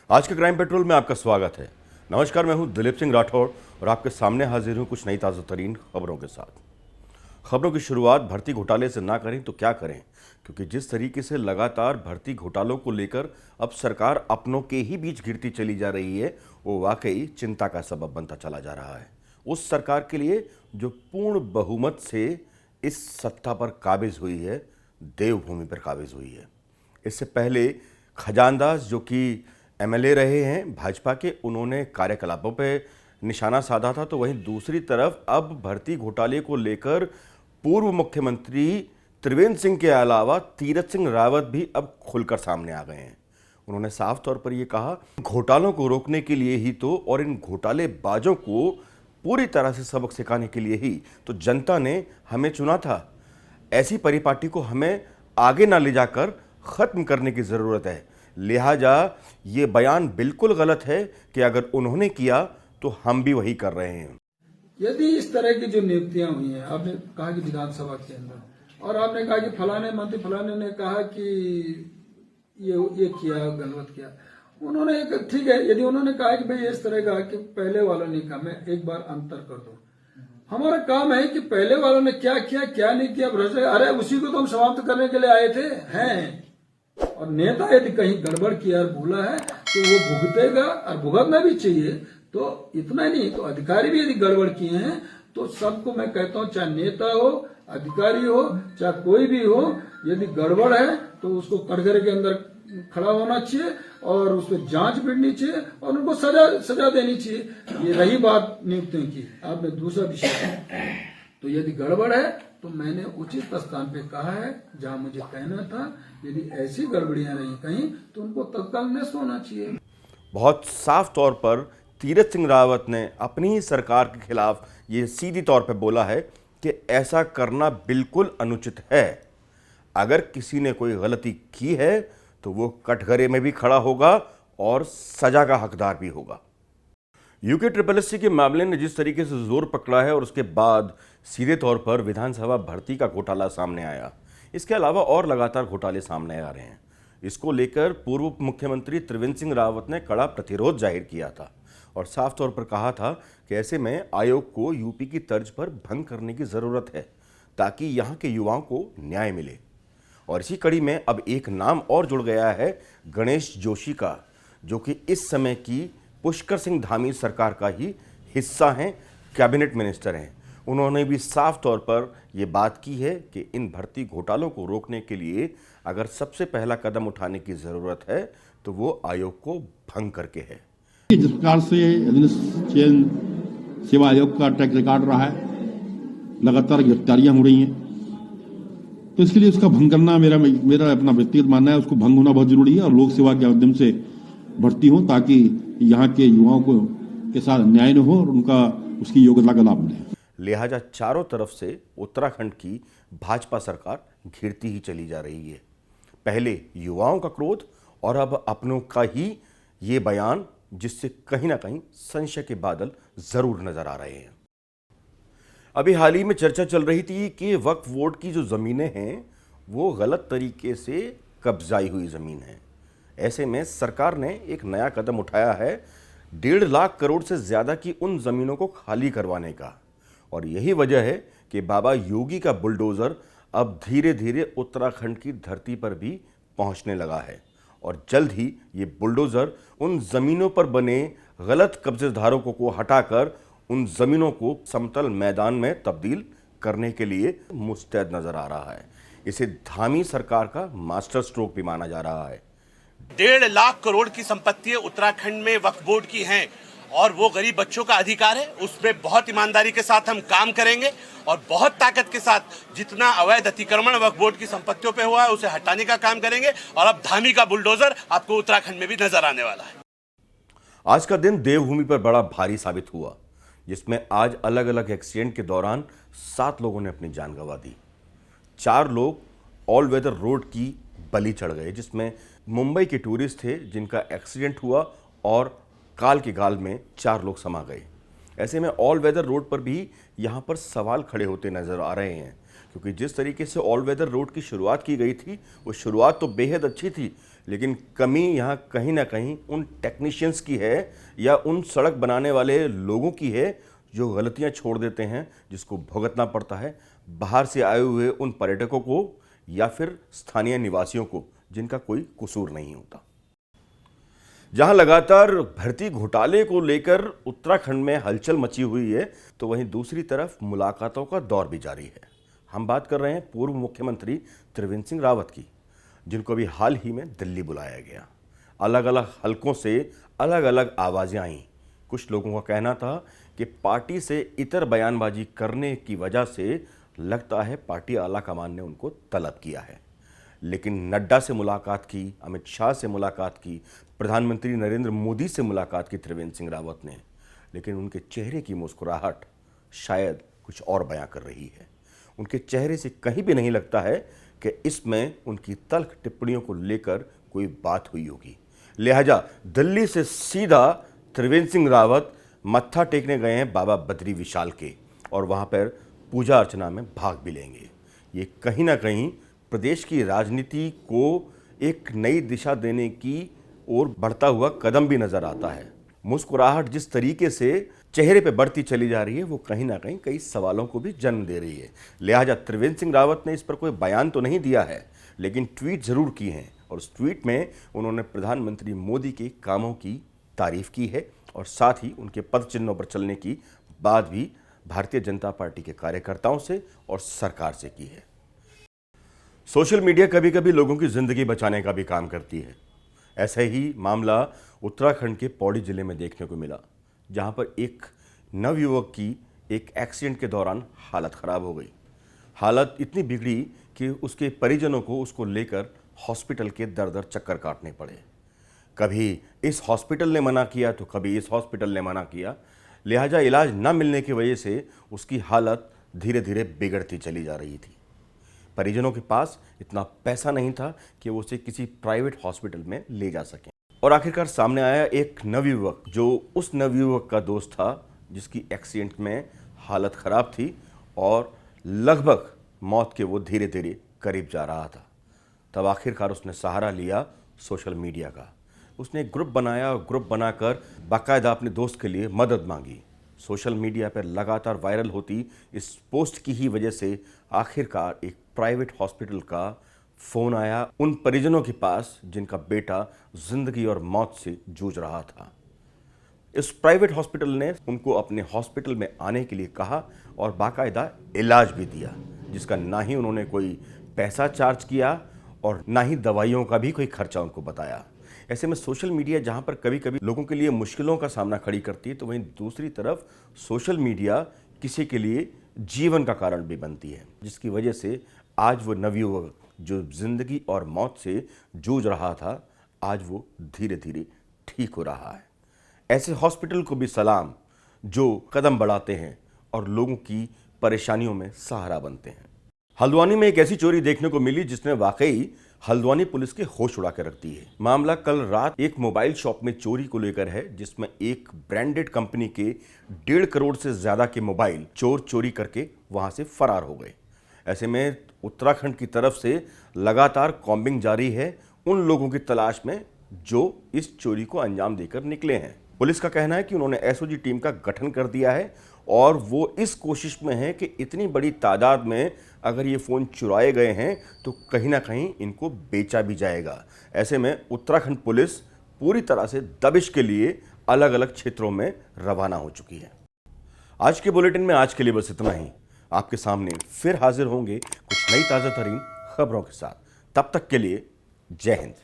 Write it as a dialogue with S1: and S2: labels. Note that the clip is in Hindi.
S1: आज के क्राइम पेट्रोल में आपका स्वागत है। नमस्कार, मैं हूं दिलीप सिंह राठौड़ और आपके सामने हाजिर हूं कुछ नई ताज़ा तरीन खबरों के साथ। खबरों की शुरुआत भर्ती घोटाले से ना करें तो क्या करें, क्योंकि जिस तरीके से लगातार भर्ती घोटालों को लेकर अब सरकार अपनों के ही बीच घिरती चली जा रही है, वो वाकई चिंता का सबब बनता चला जा रहा है। उस सरकार के लिए जो पूर्ण बहुमत से इस सत्ता पर काबिज हुई है, देवभूमि पर काबिज हुई है। इससे पहले खजानदास जो कि एमएलए रहे हैं भाजपा के, उन्होंने कार्यकलापों पे निशाना साधा था, तो वहीं दूसरी तरफ अब भर्ती घोटाले को लेकर पूर्व मुख्यमंत्री त्रिवेंद्र सिंह के अलावा तीरथ सिंह रावत भी अब खुलकर सामने आ गए हैं। उन्होंने साफ तौर पर यह कहा, घोटालों को रोकने के लिए ही तो और इन घोटालेबाजों को पूरी तरह से सबक सिखाने के लिए ही तो जनता ने हमें चुना था। ऐसी परिपाटी को हमें आगे ना ले जाकर खत्म करने की जरूरत है। लिहाजा ये बयान बिल्कुल गलत है कि अगर उन्होंने किया तो हम भी वही कर रहे हैं।
S2: यदि इस तरह की जो नियुक्तियां हुई हैं, आपने कहा कि विधानसभा के अंदर, और आपने कहा कि फलाने मंत्री फलाने ने कहा कि ये किया गलत किया, उन्होंने एक ठीक है, यदि उन्होंने कहा कि भाई इस तरह का कि पहले वालों ने कहा, मैं एक बार अंतर कर दो। हमारा काम है कि पहले वालों ने क्या किया क्या नहीं किया, अरे उसी को तो हम समाप्त करने के लिए आए थे हैं। और नेता यदि कहीं गड़बड़ किया और भूला है तो वो भुगतेगा, और भुगतना भी चाहिए। तो इतना नहीं तो अधिकारी भी यदि गड़बड़ किए हैं तो सबको मैं कहता हूं, चाहे नेता हो, अधिकारी हो, चाहे कोई भी हो, यदि गड़बड़ है तो उसको कटघरे के अंदर खड़ा होना चाहिए और उस पर जांच भिड़नी चाहिए और उनको सजा देनी चाहिए। ये रही बात नियुक्तियों की। आपने दूसरा विषय, तो यदि गड़बड़ है तो मैंने उचित स्थान पे कहा है जहां मुझे कहना था। यदि ऐसी गड़बड़ियां रही कहीं तो उनको तत्काल नष्ट होना चाहिए।
S1: बहुत साफ तौर पर तीरथ सिंह रावत ने अपनी ही सरकार के खिलाफ ये सीधी तौर पर बोला है कि ऐसा करना बिल्कुल अनुचित है। अगर किसी ने कोई गलती की है तो वो कटघरे में भी खड़ा होगा और सजा का हकदार भी होगा। यूके SSC के मामले ने जिस तरीके से जोर पकड़ा है और उसके बाद सीधे तौर पर विधानसभा भर्ती का घोटाला सामने आया, इसके अलावा और लगातार घोटाले सामने आ रहे हैं। इसको लेकर पूर्व मुख्यमंत्री त्रिवेंद्र सिंह रावत ने कड़ा प्रतिरोध जाहिर किया था और साफ तौर पर कहा था कि ऐसे में आयोग को यूपी की तर्ज पर भंग करने की ज़रूरत है ताकि यहाँ के युवाओं को न्याय मिले। और इसी कड़ी में अब एक नाम और जुड़ गया है गणेश जोशी का, जो कि इस समय की पुष्कर सिंह धामी सरकार का ही हिस्सा हैं, कैबिनेट मिनिस्टर हैं। उन्होंने भी साफ तौर पर यह बात की है कि इन भर्ती घोटालों को रोकने के लिए अगर सबसे पहला कदम उठाने की ज़रूरत है तो वो आयोग को भंग करके है।
S3: जिस प्रकार से चयन सेवा आयोग का ट्रैक रिकॉर्ड रहा है, लगातार गिरफ्तारियां हो रही हैं, तो इसके लिए उसका भंग करना मेरा अपना व्यक्तिगत मानना है। उसको भंग होना बहुत जरूरी है और लोक सेवा के माध्यम से भर्ती हो ताकि यहाँ के युवाओं को के साथ न्याय न हो और उनका उसकी योग्यता का लाभ मिले।
S1: लिहाजा चारों तरफ से उत्तराखंड की भाजपा सरकार घिरती ही चली जा रही है। पहले युवाओं का क्रोध और अब अपनों का ही ये बयान, जिससे कहीं ना कहीं संशय के बादल जरूर नजर आ रहे हैं। अभी हाल ही में चर्चा चल रही थी कि वक्फ बोर्ड की जो जमीनें हैं वो गलत तरीके से कब्जाई हुई जमीन है। ऐसे में सरकार ने एक नया कदम उठाया है 1.5 लाख करोड़ से ज्यादा की उन जमीनों को खाली करवाने का। और यही वजह है कि बाबा योगी का बुलडोजर अब धीरे धीरे उत्तराखंड की धरती पर भी पहुंचने लगा है और जल्द ही ये बुलडोजर उन जमीनों पर बने गलत कब्जेदारों को हटाकर उन जमीनों को समतल मैदान में तब्दील करने के लिए मुस्तैद नजर आ रहा है। इसे धामी सरकार का मास्टर स्ट्रोक भी माना जा रहा है।
S4: 1.5 लाख करोड़ की संपत्ति उत्तराखंड में वक्फ बोर्ड की हैं और वो गरीब बच्चों का अधिकार है। उसमें बहुत ईमानदारी के साथ हम काम करेंगे और बहुत ताकत के साथ जितना अवैध अतिक्रमण वक्फ बोर्ड की संपत्तियों पे हुआ है उसे हटाने का काम करेंगे। और अब धामी का बुलडोजर आपको उत्तराखंड में भी नजर आने वाला है।
S1: आज का दिन देवभूमि पर बड़ा भारी साबित हुआ, जिसमें आज अलग अलग एक्सीडेंट के दौरान 7 लोगों ने अपनी जान गंवा दी। 4 लोग ऑल वेदर रोड की बलि चढ़ गए, जिसमें मुंबई के टूरिस्ट थे जिनका एक्सीडेंट हुआ और काल के गाल में 4 लोग समा गए। ऐसे में ऑल वेदर रोड पर भी यहाँ पर सवाल खड़े होते नजर आ रहे हैं, क्योंकि जिस तरीके से ऑल वेदर रोड की शुरुआत की गई थी वो शुरुआत तो बेहद अच्छी थी, लेकिन कमी यहाँ कहीं ना कहीं उन टेक्नीशियंस की है या उन सड़क बनाने वाले लोगों की है जो गलतियाँ छोड़ देते हैं, जिसको भुगतना पड़ता है बाहर से आए हुए उन पर्यटकों को या फिर स्थानीय निवासियों को, जिनका कोई कसूर नहीं होता। जहां लगातार भर्ती घोटाले को लेकर उत्तराखंड में हलचल मची हुई है, तो वहीं दूसरी तरफ मुलाकातों का दौर भी जारी है। हम बात कर रहे हैं पूर्व मुख्यमंत्री त्रिवेंद्र सिंह रावत की, जिनको अभी हाल ही में दिल्ली बुलाया गया। अलग अलग हलकों से अलग अलग आवाज़ें आईं। कुछ लोगों का कहना था कि पार्टी से इतर बयानबाजी करने की वजह से लगता है पार्टी आला कमान ने उनको तलब किया है। लेकिन नड्डा से मुलाकात की, अमित शाह से मुलाकात की, प्रधानमंत्री नरेंद्र मोदी से मुलाकात की त्रिवेंद्र सिंह रावत ने, लेकिन उनके चेहरे की मुस्कुराहट शायद कुछ और बयां कर रही है। उनके चेहरे से कहीं भी नहीं लगता है कि इसमें उनकी तल्ख टिप्पणियों को लेकर कोई बात हुई होगी। लिहाजा दिल्ली से सीधा त्रिवेंद्र सिंह रावत मत्था टेकने गए हैं बाबा बद्री विशाल के, और वहां पर पूजा अर्चना में भाग भी लेंगे। ये कहीं ना कहीं प्रदेश की राजनीति को एक नई दिशा देने की ओर बढ़ता हुआ कदम भी नजर आता है। मुस्कुराहट जिस तरीके से चेहरे पे बढ़ती चली जा रही है, वो कहीं ना कहीं कई सवालों को भी जन्म दे रही है। लिहाजा त्रिवेंद्र सिंह रावत ने इस पर कोई बयान तो नहीं दिया है, लेकिन ट्वीट जरूर की हैं, और उस ट्वीट में उन्होंने प्रधानमंत्री मोदी के कामों की तारीफ की है और साथ ही उनके पद चिन्हों पर चलने की बात भी भारतीय जनता पार्टी के कार्यकर्ताओं से और सरकार से की है। सोशल मीडिया कभी कभी लोगों की जिंदगी बचाने का भी काम करती है। ऐसा ही मामला उत्तराखंड के पौड़ी जिले में देखने को मिला, जहां पर एक नवयुवक की एक एक्सीडेंट के दौरान हालत खराब हो गई। हालत इतनी बिगड़ी कि उसके परिजनों को उसको लेकर हॉस्पिटल के दर दर चक्कर काटने पड़े। कभी इस हॉस्पिटल ने मना किया तो कभी इस हॉस्पिटल ने मना किया। लिहाजा इलाज न मिलने की वजह से उसकी हालत धीरे धीरे बिगड़ती चली जा रही थी। परिजनों के पास इतना पैसा नहीं था कि वो उसे किसी प्राइवेट हॉस्पिटल में ले जा सकें, और आखिरकार सामने आया एक नवयुवक जो उस नवयुवक का दोस्त था, जिसकी एक्सीडेंट में हालत खराब थी और लगभग मौत के वो धीरे धीरे करीब जा रहा था। तब आखिरकार उसने सहारा लिया सोशल मीडिया का। उसने एक ग्रुप बनाया और ग्रुप बनाकर बाकायदा अपने दोस्त के लिए मदद मांगी। सोशल मीडिया पर लगातार वायरल होती इस पोस्ट की ही वजह से आखिरकार एक प्राइवेट हॉस्पिटल का फोन आया उन परिजनों के पास जिनका बेटा जिंदगी और मौत से जूझ रहा था। इस प्राइवेट हॉस्पिटल ने उनको अपने हॉस्पिटल में आने के लिए कहा और बाकायदा इलाज भी दिया, जिसका ना ही उन्होंने कोई पैसा चार्ज किया और ना ही दवाइयों का भी कोई खर्चा उनको बताया। ऐसे में सोशल मीडिया जहां पर कभी कभी लोगों के लिए मुश्किलों का सामना खड़ी करती है, तो वहीं दूसरी तरफ सोशल मीडिया किसी के लिए जीवन का कारण भी बनती है, जिसकी वजह से आज वो नवयुवक जो जिंदगी और मौत से जूझ रहा था, आज वो धीरे धीरे ठीक हो रहा है। ऐसे हॉस्पिटल को भी सलाम जो कदम बढ़ाते हैं और लोगों की परेशानियों में सहारा बनते हैं। हल्द्वानी में एक ऐसी चोरी देखने को मिली जिसने वाकई हल्द्वानी पुलिस के होश उड़ा के रख दी है। मामला कल रात एक मोबाइल शॉप में चोरी को लेकर है, जिसमें एक ब्रांडेड कंपनी के 1.5 करोड़ से ज्यादा के मोबाइल चोर चोरी करके वहां से फरार हो गए। ऐसे में उत्तराखंड की तरफ से लगातार कॉम्बिंग जारी है उन लोगों की तलाश में जो इस चोरी को अंजाम देकर निकले हैं। पुलिस का कहना है कि उन्होंने एसओजी टीम का गठन कर दिया है और वो इस कोशिश में है कि इतनी बड़ी तादाद में अगर ये फ़ोन चुराए गए हैं तो कहीं ना कहीं इनको बेचा भी जाएगा। ऐसे में उत्तराखंड पुलिस पूरी तरह से दबिश के लिए अलग अलग क्षेत्रों में रवाना हो चुकी है। आज के बुलेटिन में आज के लिए बस इतना ही। आपके सामने फिर हाजिर होंगे कुछ नई ताज़ा तरीन खबरों के साथ। तब तक के लिए जय हिंद।